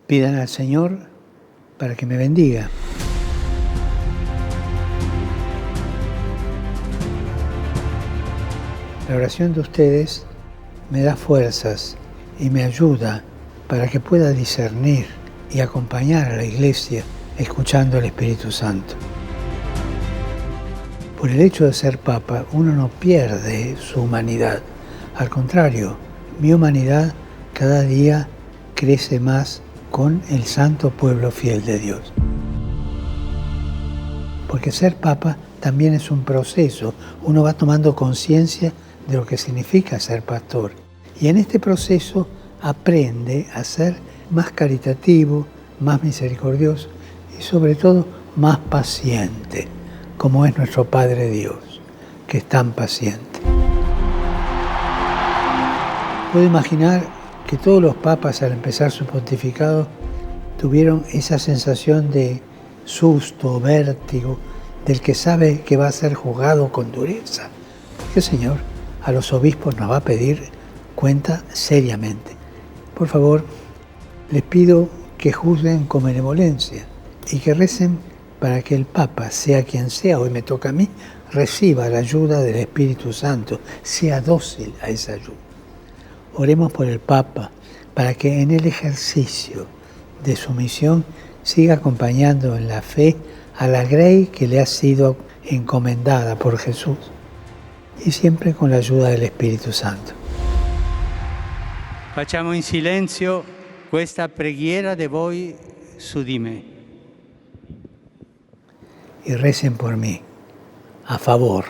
Pidan al Señor para que me bendiga. La oración de ustedes me da fuerzas y me ayuda para que pueda discernir y acompañar a la Iglesia escuchando al Espíritu Santo. Por el hecho de ser Papa, uno no pierde su humanidad. Al contrario, mi humanidad cada día crece más con el santo pueblo fiel de Dios. Porque ser Papa también es un proceso. Uno va tomando conciencia de lo que significa ser pastor. Y en este proceso aprende a ser más caritativo, más misericordioso y sobre todo más paciente, como es nuestro Padre Dios, que es tan paciente. Puedo imaginar que todos los papas al empezar su pontificado tuvieron esa sensación de susto, vértigo, del que sabe que va a ser juzgado con dureza. Porque el Señor a los obispos nos va a pedir cuenta seriamente. Por favor, les pido que juzguen con benevolencia y que recen para que el Papa, sea quien sea, hoy me toca a mí, reciba la ayuda del Espíritu Santo, sea dócil a esa ayuda. Oremos por el Papa para que en el ejercicio de su misión siga acompañando en la fe a la grey que le ha sido encomendada por Jesús y siempre con la ayuda del Espíritu Santo. Facciamo in silenzio questa preghiera de voi su di me. Y recen por mí, a favor